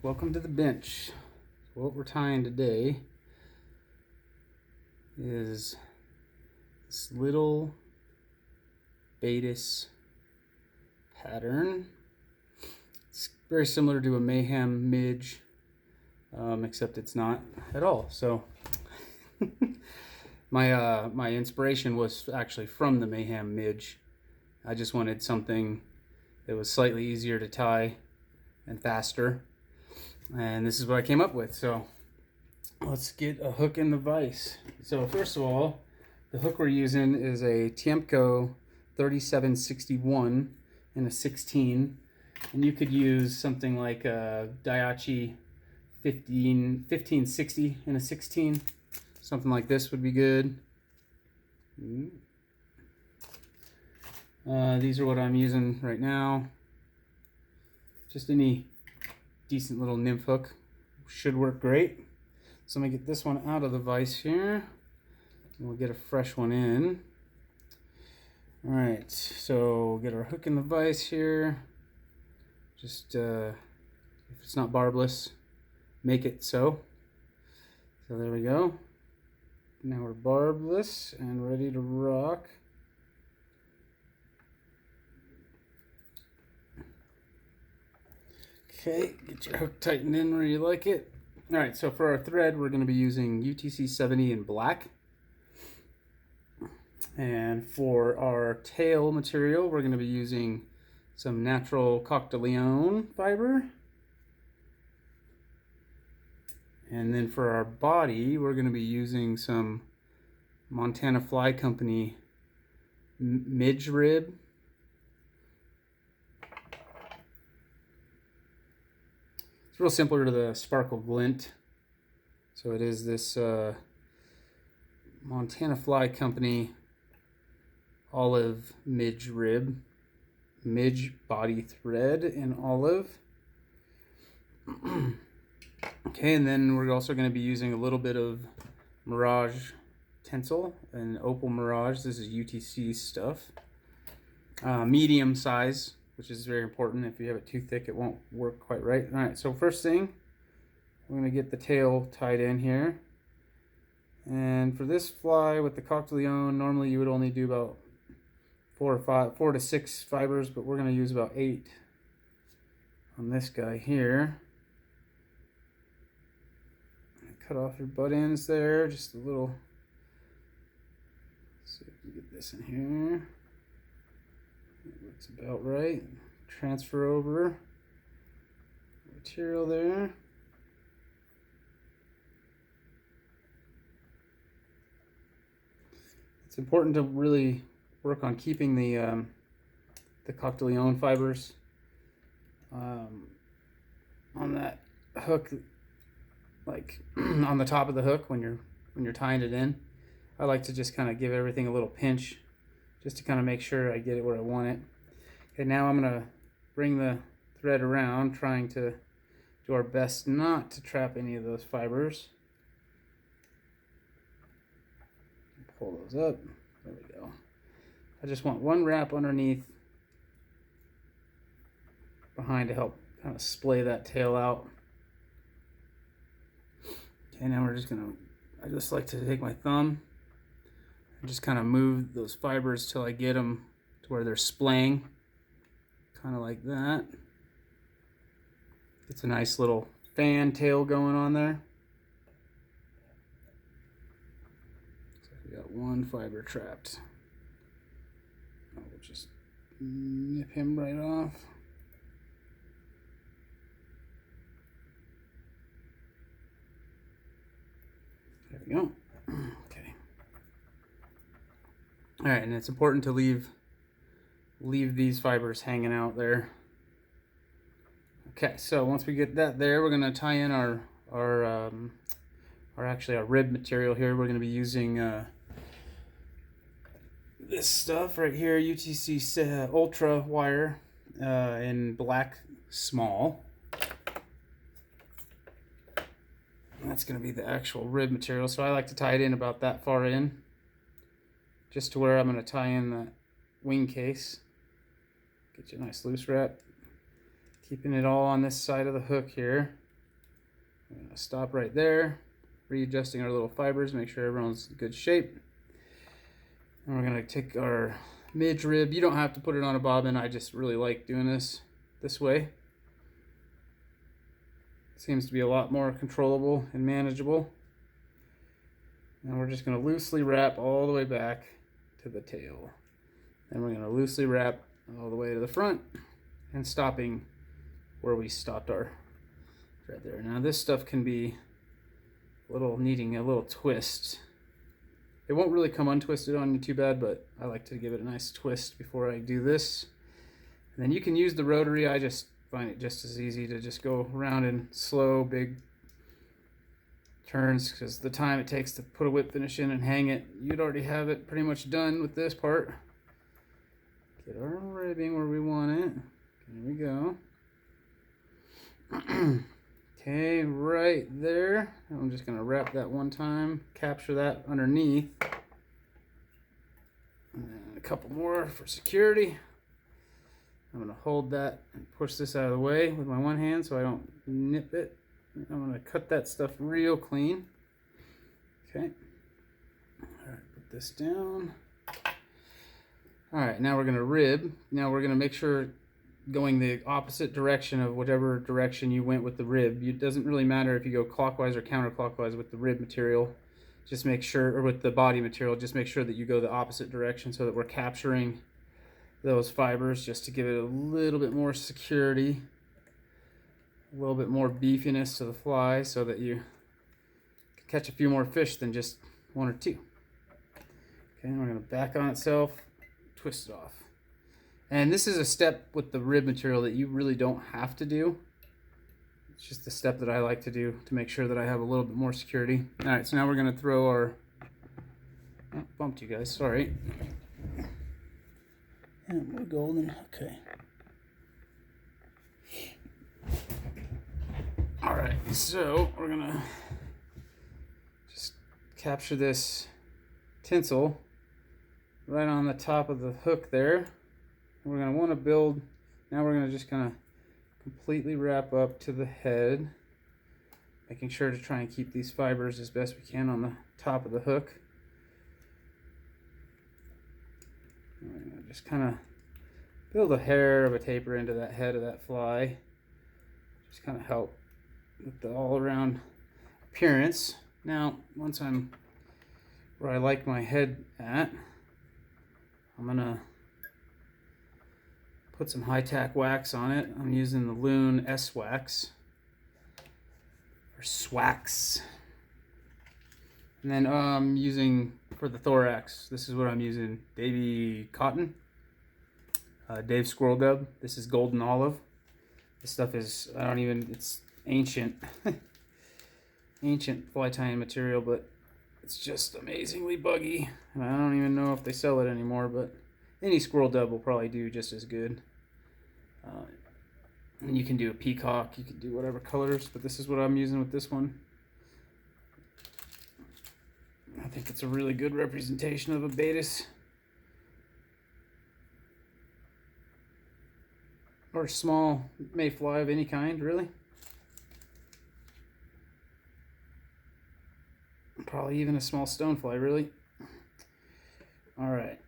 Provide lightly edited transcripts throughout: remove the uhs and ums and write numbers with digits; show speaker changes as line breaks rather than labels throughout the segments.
welcome to the bench. What we're tying today is this little Baetis pattern. It's very similar to a mayhem midge, except it's not at all. So my inspiration was actually from the mayhem midge. I just wanted something that was slightly easier to tie and faster, and this is what I came up with. So let's get a hook in the vise. So first of all, the hook we're using is a Tiemco 3761 in a 16, and you could use something like a Daiichi 1560 in a 16. Something like this would be good. These are what I'm using right now. Just any decent little nymph hook should work great. So I'm gonna get this one out of the vise here, and we'll get a fresh one in. All right, so we'll get our hook in the vise here. Just if it's not barbless, make it so. So there we go. Now we're barbless and ready to rock. Okay, get your hook tightened in where you like it. All right, so for our thread, we're going to be using UTC 70 in black. And for our tail material, we're going to be using some natural Coq de Leon fiber. And then for our body, we're going to be using some Montana Fly Company midge rib. It's real similar to the Sparkle Glint. So it is this Montana Fly Company olive midge rib, midge body thread in olive. Okay, and then we're also going to be using a little bit of Mirage Tencel and Opal Mirage. This is UTC stuff. Medium size, which is very important. If you have it too thick, it won't work quite right. All right, so first thing, we're going to get the tail tied in here. And for this fly with the Coq de Leon, normally you would only do about 4 to 6 fibers, but we're going to use about 8 on this guy here. Cut off your butt ends there, just a little. Let's see if we can get this in here. That looks about right. Transfer over material there. It's important to really work on keeping the Coq de Leon fibers on that hook, like on the top of the hook when you're tying it in. I like to just kind of give everything a little pinch just to kind of make sure I get it where I want it. Okay, now I'm gonna bring the thread around, trying to do our best not to trap any of those fibers. Pull those up. There we go. I just want one wrap underneath behind to help kind of splay that tail out. Okay, now we're just gonna, I just like to take my thumb and just kind of move those fibers till I get them to where they're splaying, kind of like that. It's a nice little fan tail going on there. So we got one fiber trapped. We'll just nip him right off. There we go. Okay. All right, and it's important to leave these fibers hanging out there. Okay, so once we get that there, we're going to tie in our rib material here. We're going to be using this stuff right here, UTC Ultra wire in black small. That's going to be the actual rib material, so I like to tie it in about that far in, just to where I'm going to tie in the wing case. Get you a nice loose wrap, keeping it all on this side of the hook here. I'm gonna stop right there, readjusting our little fibers, make sure everyone's in good shape. And we're gonna take our midge rib. You don't have to put it on a bobbin. I just really like doing this way. Seems to be a lot more controllable and manageable. And we're just gonna loosely wrap all the way back to the tail. And we're gonna loosely wrap all the way to the front and stopping where we stopped our right there. Now this stuff can be needing a little twist. It won't really come untwisted on you too bad, but I like to give it a nice twist before I do this. And then you can use the rotary. I just find it just as easy to just go around in slow, big turns, because the time it takes to put a whip finish in and hang it, you'd already have it pretty much done with this part. Get our ribbing where we want it. There we go. Okay, right there. I'm just gonna wrap that one time, capture that underneath. And then a couple more for security. I'm gonna hold that and push this out of the way with my one hand so I don't nip it. I'm gonna cut that stuff real clean. Okay. All right, put this down. All right, now we're gonna rib. Now we're gonna make sure going the opposite direction of whatever direction you went with the rib. It doesn't really matter if you go clockwise or counterclockwise with the rib material. Just make sure, or with the body material, just make sure that you go the opposite direction so that we're capturing those fibers, just to give it a little bit more security, a little bit more beefiness to the fly, so that you can catch a few more fish than just one or two. Okay, and we're gonna back on itself, twist it off. And this is a step with the rib material that you really don't have to do. It's just a step that I like to do to make sure that I have a little bit more security. All right, so now we're gonna throw our, oh, bumped you guys, sorry. And we're golden, okay. All right, so we're gonna just capture this tinsel right on the top of the hook there. We're gonna wanna build, now we're gonna just kinda completely wrap up to the head, making sure to try and keep these fibers as best we can on the top of the hook. We're gonna just kind of build a hair of a taper into that head of that fly. Just kind of help with the all-around appearance. Now, once I'm where I like my head at, I'm gonna put some high-tack wax on it. I'm using the Loon S Wax, or Swax. And then I'm using, for the thorax, this is what I'm using, Davy Cotton, Dave Squirrel Dub. This is Golden Olive. This stuff is, it's ancient, ancient fly tying material, but it's just amazingly buggy. And I don't even know if they sell it anymore, but any Squirrel Dub will probably do just as good. And you can do a peacock, you can do whatever colors, but this is what I'm using with this one. I think it's a really good representation of a Baetis. Or small mayfly of any kind, really. Probably even a small stonefly, really. Alright.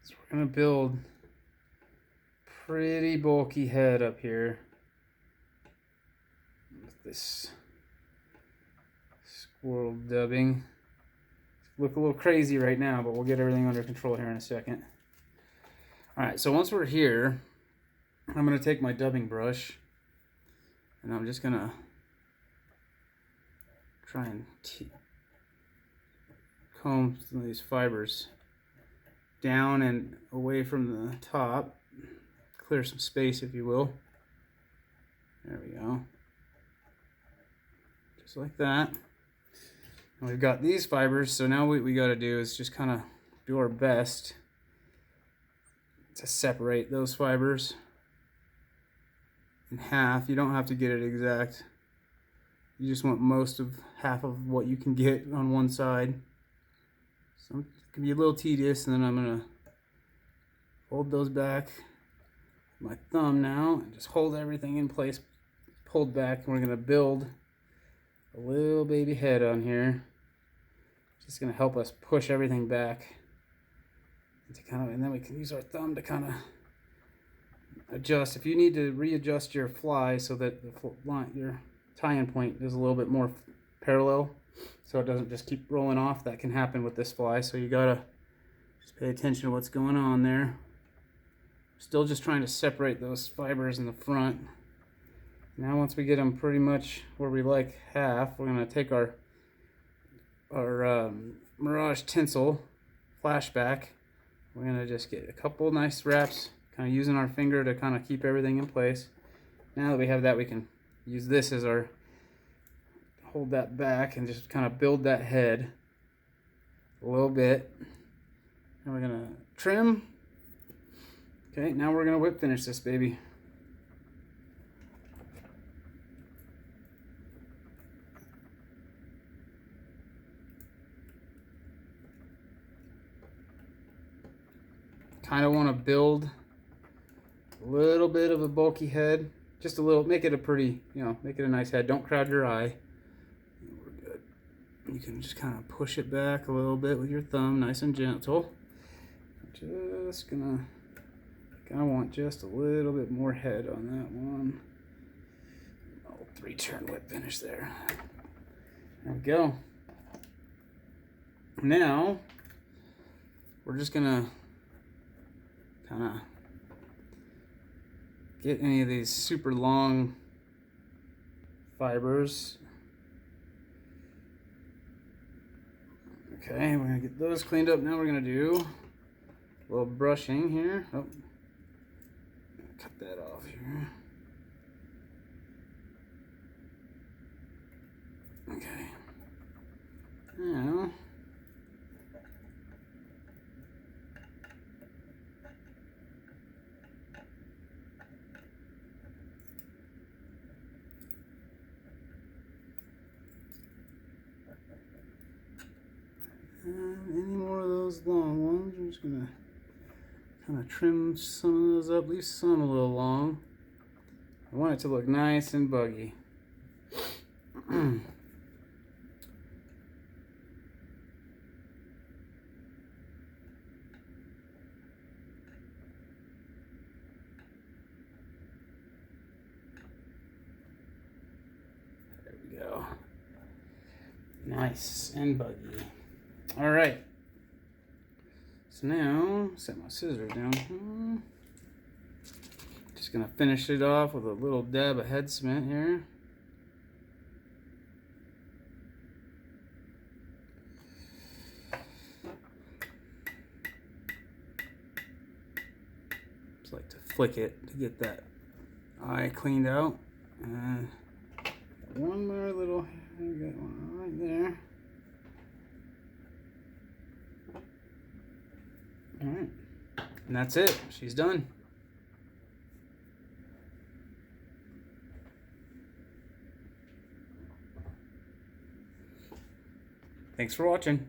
So we're going to build pretty bulky head up here with this squirrel dubbing. Look a little crazy right now, but we'll get everything under control here in a second. Alright, so once we're here, I'm going to take my dubbing brush and I'm just going to try and comb some of these fibers down and away from the top. Clear some space, if you will. There we go. Just like that. And we've got these fibers, so now what we got to do is just kind of do our best to separate those fibers in half. You don't have to get it exact. You just want most of half of what you can get on one side. So it can be a little tedious, and then I'm gonna fold those back my thumb now and just hold everything in place, pulled back, and we're going to build a little baby head on here. Just going to help us push everything back to and then we can use our thumb to kind of adjust. If you need to readjust your fly so that your tie-in point is a little bit more parallel, so it doesn't just keep rolling off, that can happen with this fly. So you gotta just pay attention to what's going on there. Still just trying to separate those fibers in the front. Now once we get them pretty much where we like half, we're gonna take our Mirage tinsel flashback. We're gonna just get a couple nice wraps, kind of using our finger to kind of keep everything in place. Now that we have that, we can use this as our, hold that back and just kind of build that head a little bit. And we're gonna trim. Okay, now we're gonna whip finish this baby. Kind of want to build a little bit of a bulky head, just a little, make it a pretty, make it a nice head. Don't crowd your eye. We're good. You can just kind of push it back a little bit with your thumb, nice and gentle. Just gonna, I want just a little bit more head on that one. Oh, 3-turn whip finish there. There we go. Now we're just gonna kind of get any of these super long fibers. Okay, we're gonna get those cleaned up. Now we're gonna do a little brushing here. Oh, cut that off here. Okay. Now any more of those long ones, we're just gonna kind of trim some of those up, leave some a little long. I want it to look nice and buggy. There we go. Nice and buggy. All right. So now, set my scissors down. Just gonna finish it off with a little dab of head cement here. Just like to flick it to get that eye cleaned out. And one more little, I got one right there. All right, and that's it. She's done. Thanks for watching.